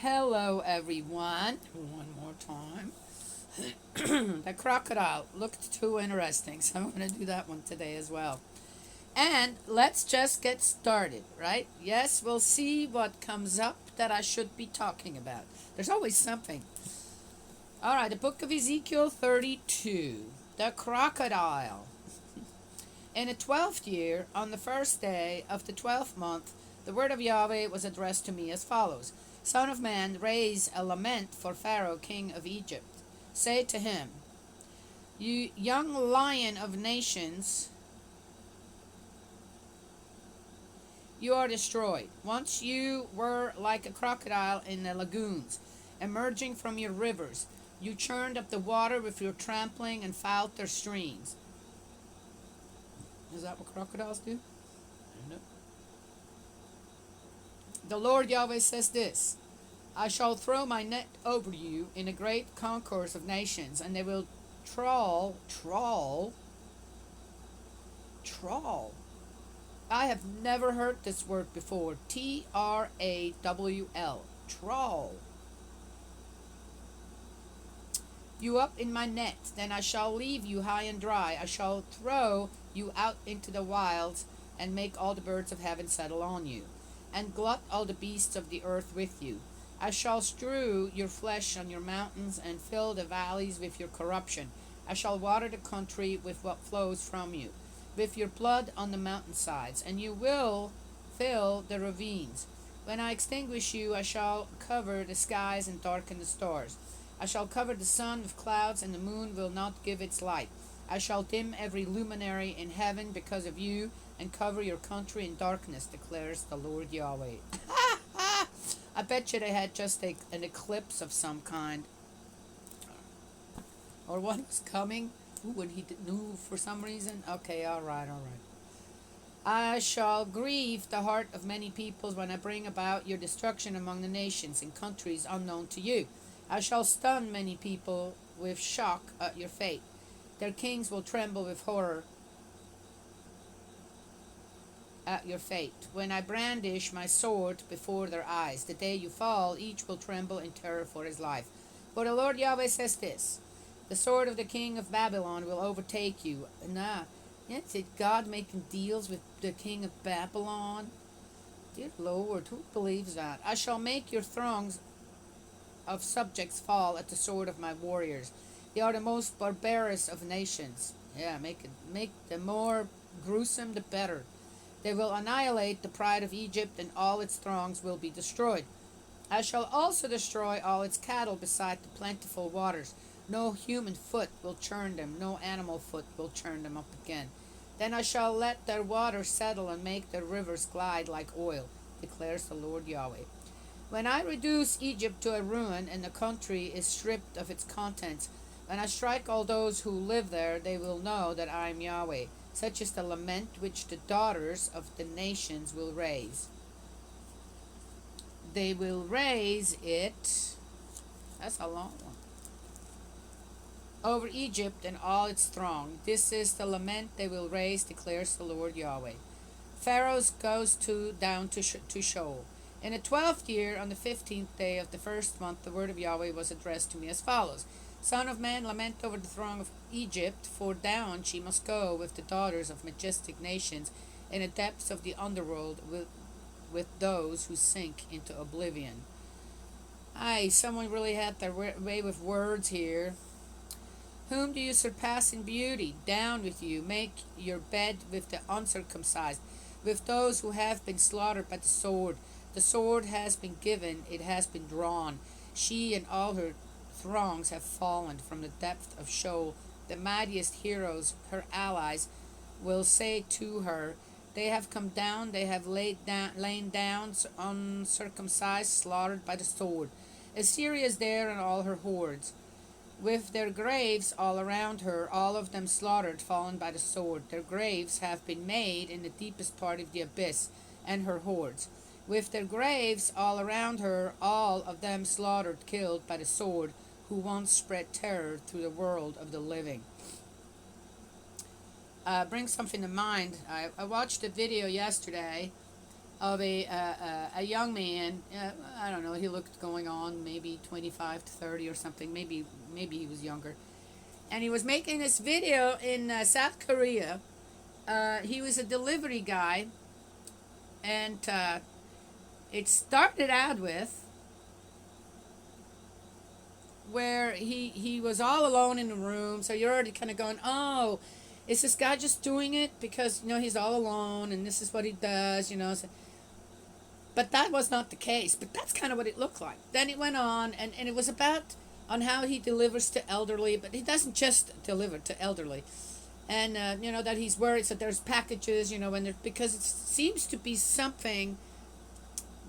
Hello, everyone. One more time. The crocodile looked too interesting, so I'm going to do that one today as well. And let's just get started, right? Yes, we'll see what comes up that I should be talking about. There's always something. All right, the book of Ezekiel 32. The crocodile. In the 12th year, on the first day of the 12th month, the word of Yahweh was addressed to me as follows: Son of man, raise a lament for Pharaoh, king of Egypt. Say to him, You young lion of nations, you are destroyed. Once you were like a crocodile in the lagoons, emerging from your rivers. You churned up the water with your trampling and fouled their streams. Is that what crocodiles do? No. The Lord Yahweh says this: I shall throw my net over you in a great concourse of nations, and they will trawl. I have never heard this word before. Trawl. Trawl. You up in my net, then I shall leave you high and dry. I shall throw you out into the wilds, and make all the birds of heaven settle on you, and glut all the beasts of the earth with you. I shall strew your flesh on your mountains, and fill the valleys with your corruption. I shall water the country with what flows from you, with your blood on the mountainsides, and you will fill the ravines. When I extinguish you, I shall cover the skies and darken the stars. I shall cover the sun with clouds, and the moon will not give its light. I shall dim every luminary in heaven because of you, and cover your country in darkness, declares the Lord Yahweh. I bet you they had just an eclipse of some kind, or one was coming. Ooh, and he knew for some reason. Okay, all right. I shall grieve the heart of many peoples when I bring about your destruction among the nations in countries unknown to you. I shall stun many people with shock at your fate. Their kings will tremble with horror at your fate. When I brandish my sword before their eyes, the day you fall, each will tremble in terror for his life. For the Lord Yahweh says this: The sword of the king of Babylon will overtake you. Yes, it God making deals with the king of Babylon? Dear Lord, who believes that? I shall make your throngs of subjects fall at the sword of my warriors. They are the most barbarous of nations. Yeah, make the more gruesome the better. They will annihilate the pride of Egypt, and all its throngs will be destroyed. I shall also destroy all its cattle beside the plentiful waters. No human foot will churn them, no animal foot will churn them up again. Then I shall let their waters settle and make their rivers glide like oil, declares the Lord Yahweh. When I reduce Egypt to a ruin and the country is stripped of its contents, when I strike all those who live there, they will know that I am Yahweh. Such is the lament which the daughters of the nations will raise. They will raise it. That's a long one. Over Egypt and all its throng. This is the lament they will raise, declares the Lord Yahweh. Pharaoh goes down to Sheol. In the 12th year, on the 15th day of the first month, the word of Yahweh was addressed to me as follows: Son of man, lament over the throng of Egypt, for down she must go with the daughters of majestic nations in the depths of the underworld, with those who sink into oblivion. Aye, someone really had their way with words here. Whom do you surpass in beauty? Down with you, make your bed with the uncircumcised, with those who have been slaughtered by the sword. The sword has been given, it has been drawn. She and all her throngs have fallen from the depth of Sheol. The mightiest heroes, her allies, will say to her, They have come down, they have lain down, uncircumcised, slaughtered by the sword. Assyria is there and all her hordes, with their graves all around her, all of them slaughtered, fallen by the sword. Their graves have been made in the deepest part of the abyss, and her hordes. With their graves all around her, all of them slaughtered, killed by the sword, who once spread terror through the world of the living. Brings something to mind. I watched a video yesterday of a young man. I don't know. He looked going on maybe 25 to 30 or something. Maybe he was younger. And he was making this video in South Korea. He was a delivery guy, and it started out with where he was all alone in the room. So you're already kind of going, oh, is this guy just doing it because he's all alone and this is what he does, So, but that was not the case. But that's kind of what it looked like. Then it went on, and it was about on how he delivers to elderly, but he doesn't just deliver to elderly. And, that he's worried that there's packages, because it seems to be something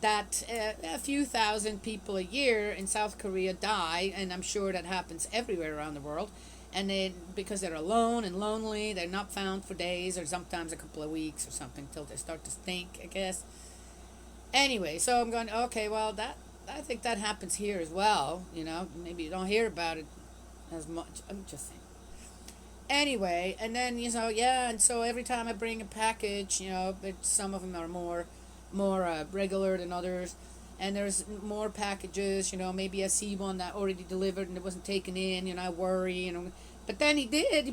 that a few thousand people a year in South Korea die, and I'm sure that happens everywhere around the world. And then because they're alone and lonely, they're not found for days or sometimes a couple of weeks or something till they start to stink, I guess. Anyway, so I'm going, okay, well, I think that happens here as well. Maybe you don't hear about it as much. I'm just saying. Anyway, and then yeah, and so every time I bring a package, some of them are more regular than others, and there's more packages. Maybe I see one that already delivered and it wasn't taken in. I worry. But then he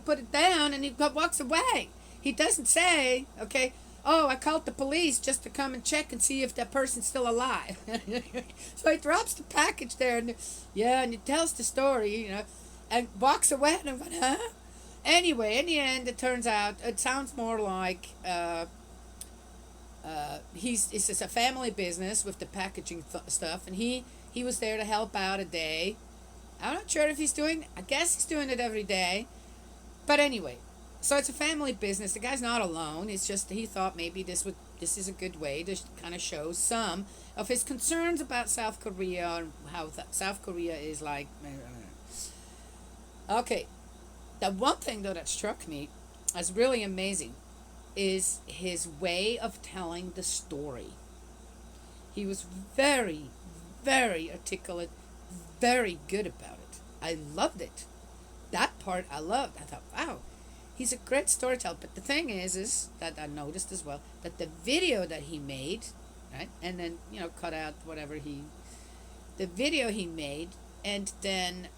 put it down and he walks away. He doesn't say, okay, oh, I called the police just to come and check and see if that person's still alive. So he drops the package there, and he tells the story, and walks away, and I'm going, huh? Anyway, in the end, it turns out, it sounds more like it's a family business with the packaging stuff, and he was there to help out a day. I'm not sure if I guess he's doing it every day. But anyway, so it's a family business. The guy's not alone. It's just he thought maybe this is a good way to kind of show some of his concerns about South Korea and how South Korea is like. Okay, the one thing though that struck me as really amazing is his way of telling the story. He was very, very articulate, very good about it. I loved it. That part I loved. I thought, wow, he's a great storyteller. But the thing is that I noticed as well that the video that he made, right, and then cut out the video he made, and then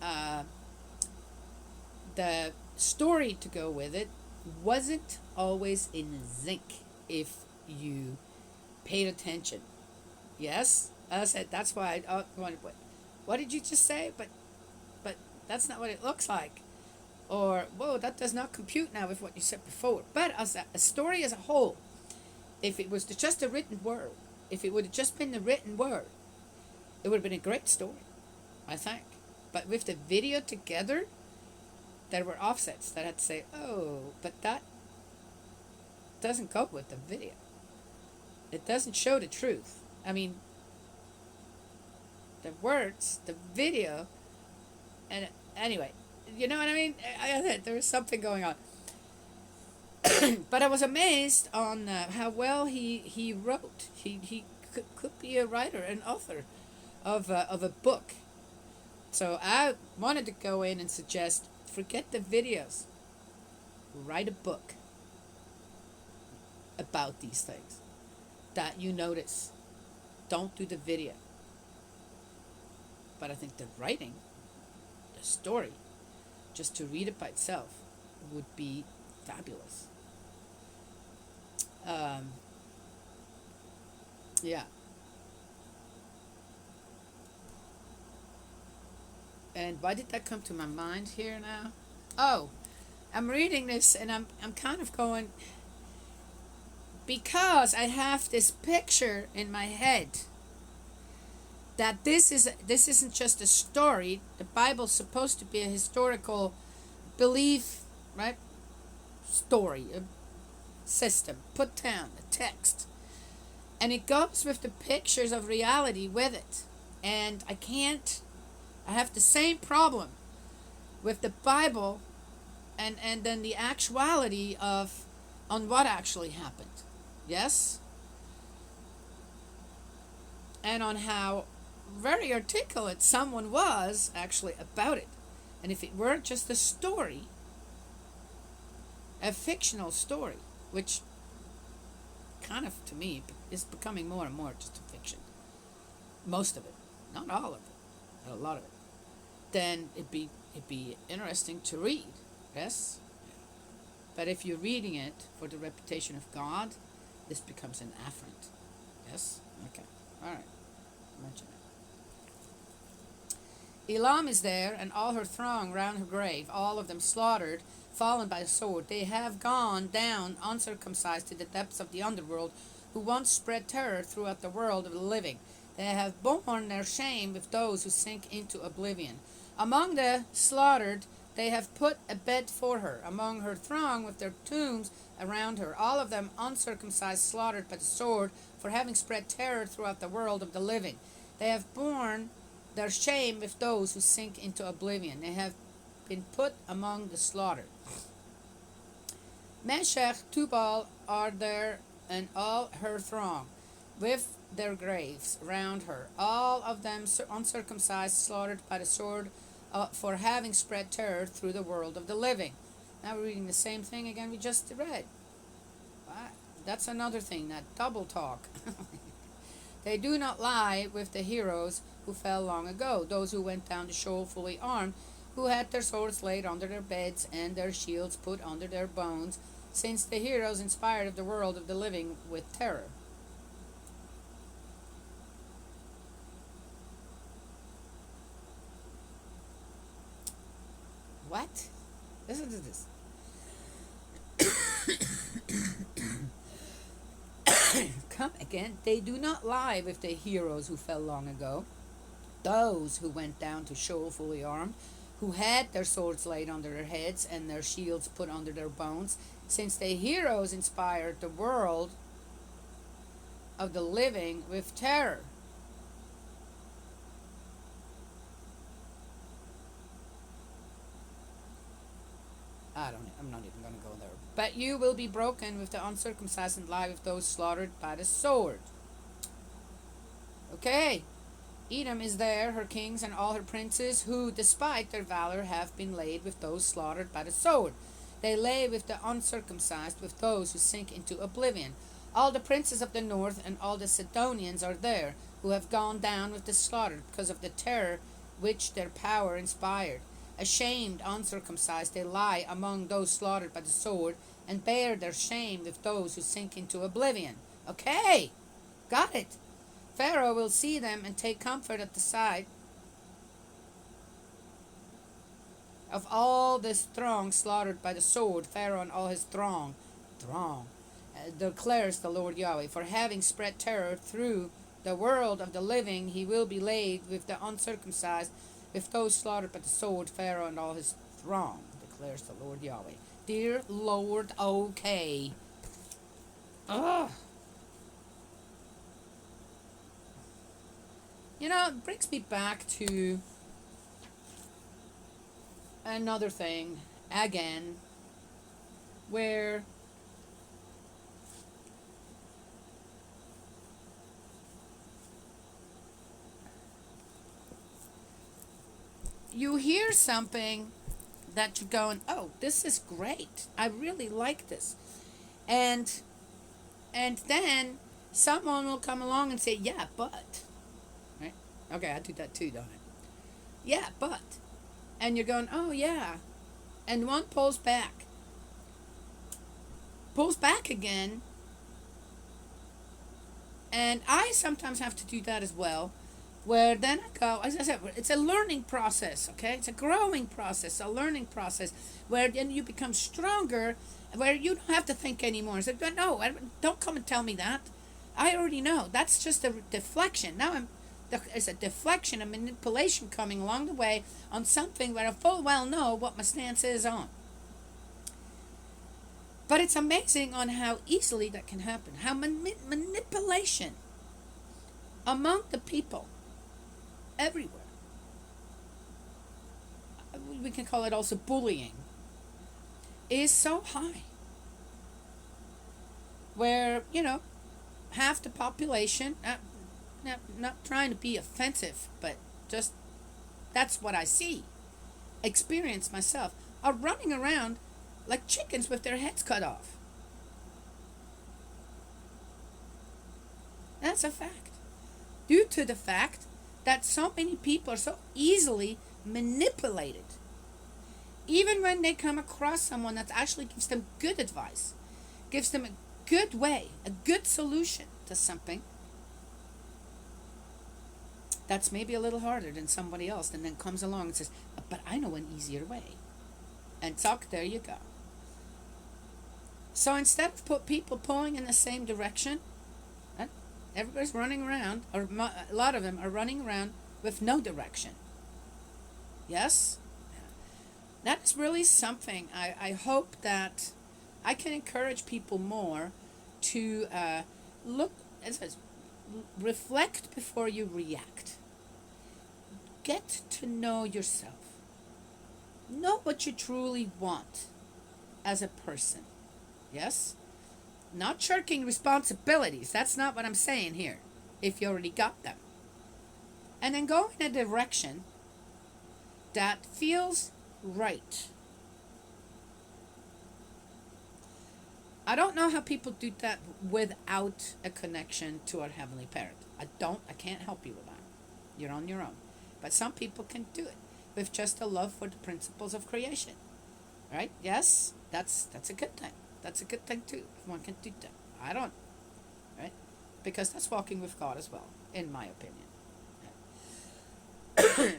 the story to go with it wasn't always in sync if you paid attention. Yes, I said that's why I what did you just say? But that's not what it looks like. Or, whoa, that does not compute now with what you said before. But as a story as a whole, if it was just a written word, if it would have just been the written word, it would have been a great story, I think. But with the video together, there were offsets that had to say, oh, but that doesn't go with the video. It doesn't show the truth. I mean, the words, the video, and anyway, you know what I mean? There was something going on. But I was amazed on how well he wrote. He could be a writer, an author of a book. So I wanted to go in and suggest, forget the videos. Write a book about these things that you notice. Don't do the video. But I think the writing, the story, just to read it by itself would be fabulous. Yeah. And why did that come to my mind here now? Oh, I'm reading this and I'm kind of going, because I have this picture in my head that this isn't just a story. The Bible's supposed to be a historical belief, right? Story, a system, put down, a text. And it goes with the pictures of reality with it. And I have the same problem with the Bible and then the actuality on what actually happened. Yes? And on how very articulate someone was actually about it. And if it were just a story, a fictional story, which kind of to me is becoming more and more just a fiction. Most of it, not all of it, but a lot of it. Then it'd be interesting to read, yes. But if you're reading it for the reputation of God, this becomes an affront. Yes? Okay. All right. Mention it. Elam is there, and all her throng round her grave, all of them slaughtered, fallen by the sword. They have gone down uncircumcised to the depths of the underworld, who once spread terror throughout the world of the living. They have borne their shame with those who sink into oblivion. Among the slaughtered, they have put a bed for her, among her throng with their tombs around her, all of them uncircumcised, slaughtered by the sword, for having spread terror throughout the world of the living. They have borne their shame with those who sink into oblivion. They have been put among the slaughtered. Meshech, Tubal are there, and all her throng, with their graves round her, all of them uncircumcised, slaughtered by the sword, for having spread terror through the world of the living. Now we're reading the same thing again we just read. That's another thing, that double talk. They do not lie with the heroes who fell long ago, those who went down the Sheol fully armed, who had their swords laid under their beds and their shields put under their bones, since the heroes inspired the world of the living with terror. What? Listen to this. Come again. They do not lie with the heroes who fell long ago, those who went down to Sheol fully armed, who had their swords laid under their heads and their shields put under their bones, since the heroes inspired the world of the living with terror. I'm not even going to go there. But you will be broken with the uncircumcised and lie with those slaughtered by the sword. Okay. Edom is there, her kings and all her princes, who, despite their valor, have been laid with those slaughtered by the sword. They lay with the uncircumcised, with those who sink into oblivion. All the princes of the north and all the Sidonians are there, who have gone down with the slaughtered, because of the terror which their power inspired. Ashamed, uncircumcised, they lie among those slaughtered by the sword, and bear their shame with those who sink into oblivion. Okay, got it. Pharaoh will see them and take comfort at the sight of all this throng slaughtered by the sword. Pharaoh and all his throng, declares the Lord Yahweh. For having spread terror through the world of the living, he will be laid with the uncircumcised, with those slaughtered by the sword. Pharaoh and all his throng, declares the Lord Yahweh. Dear Lord, okay. Ugh. You know, it brings me back to another thing, again, where you hear something that you're going, oh, this is great. I really like this. And then someone will come along and say, yeah, but. Right? Okay, I do that too, don't I? Yeah, but. And you're going, oh, yeah. And one pulls back again. And I sometimes have to do that as well. Where then I go, as I said, it's a learning process, okay? It's a growing process, a learning process, where then you become stronger, where you don't have to think anymore. It's like, no, don't come and tell me that. I already know. That's just a deflection. Now there's a deflection, a manipulation coming along the way on something where I full well know what my stance is on. But it's amazing on how easily that can happen. How manipulation among the people everywhere. We can call it also bullying. Is so high. Where, half the population, not trying to be offensive, but just that's what I see, experience myself, are running around like chickens with their heads cut off. That's a fact. Due to the fact that so many people are so easily manipulated. Even when they come across someone that actually gives them good advice, gives them a good way, a good solution to something that's maybe a little harder than somebody else, and then comes along and says, but I know an easier way. And there you go. So instead of people pulling in the same direction, everybody's running around, or a lot of them are running around with no direction. Yes? That's really something. I hope that I can encourage people more to look, as it says, reflect before you react. Get to know yourself. Know what you truly want as a person. Yes? Not shirking responsibilities. That's not what I'm saying here. If you already got them. And then go in a direction that feels right. I don't know how people do that without a connection to our Heavenly Parent. I can't help you with that. You're on your own. But some people can do it with just a love for the principles of creation. Right? Yes? That's a good thing. That's a good thing too, if one can do that. I don't. Right? Because that's walking with God as well, in my opinion.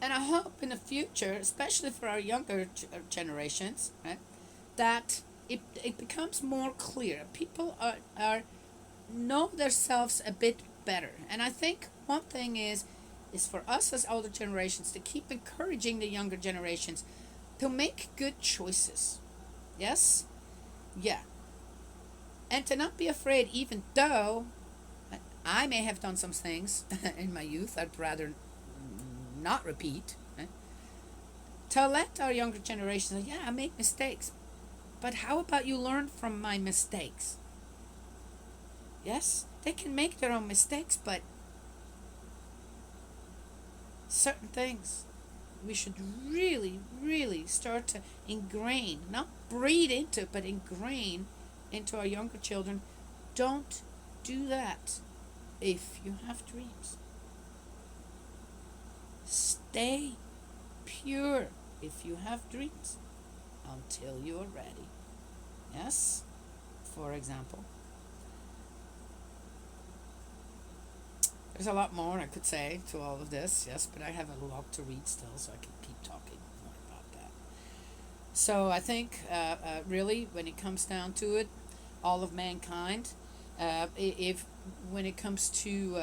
And I hope in the future, especially for our younger generations, right, that it becomes more clear. People are know themselves a bit better. And I think one thing is for us as older generations to keep encouraging the younger generations to make good choices. Yes? Yeah. And to not be afraid, even though I may have done some things in my youth I'd rather not repeat. Right? To let our younger generation say, yeah, I make mistakes. But how about you learn from my mistakes? Yes? They can make their own mistakes, but certain things we should really, really start to ingrain, not breed into, but ingrain into our younger children. Don't do that if you have dreams. Stay pure if you have dreams until you are ready. Yes? For example. There's a lot more I could say to all of this, yes, but I have a lot to read still, so I can keep talking more about that. So I think, really, when it comes down to it, all of mankind, if when it comes to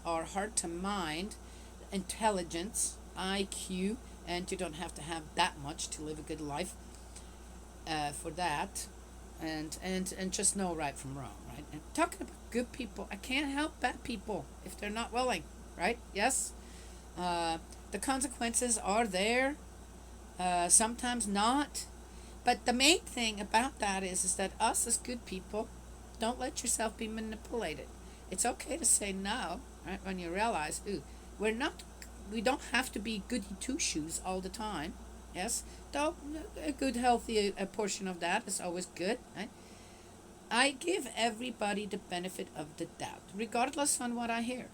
our heart to mind, intelligence, IQ, and you don't have to have that much to live a good life for that, and just know right from wrong, right? And talking about good people, I can't help bad people if they're not willing, right? Yes? The consequences are there, sometimes not. But the main thing about that is that us as good people, don't let yourself be manipulated. It's okay to say no, right? When you realize, we don't have to be goody two-shoes all the time. Yes? Though a good, healthy portion of that is always good, right? I give everybody the benefit of the doubt, regardless on what I hear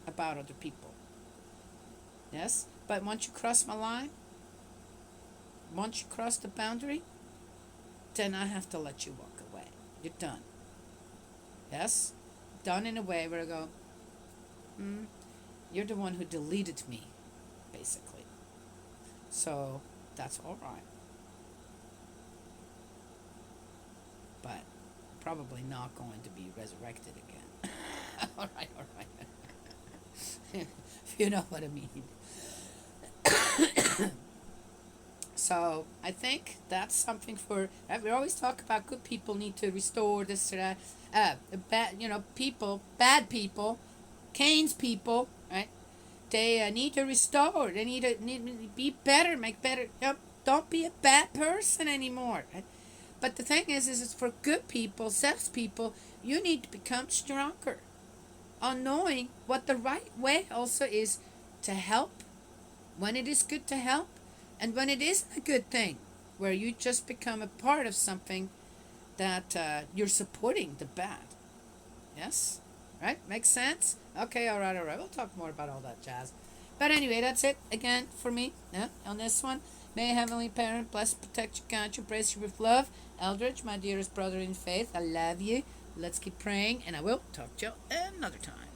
about other people. Yes? But once you cross my line, once you cross the boundary, then I have to let you walk away. You're done. Yes? Done in a way where I go, you're the one who deleted me, basically. So, that's alright. But probably not going to be resurrected again. alright. You know what I mean. So I think that's something for. We always talk about good people need to restore this or that. Bad people, Cain's people, right? They need to restore. They need to be better, make better. Don't be a bad person anymore. Right? But the thing is it's for good people, self people. You need to become stronger on knowing what the right way also is to help when it is good to help. And when it isn't a good thing, where you just become a part of something that you're supporting the bad. Yes? Right? Makes sense? Okay, all right, all right. We'll talk more about all that jazz. But anyway, that's it again for me on this one. May Heavenly Parent bless, protect you, guide you, praise you with love. Eldridge, my dearest brother in faith, I love you. Let's keep praying, and I will talk to you another time.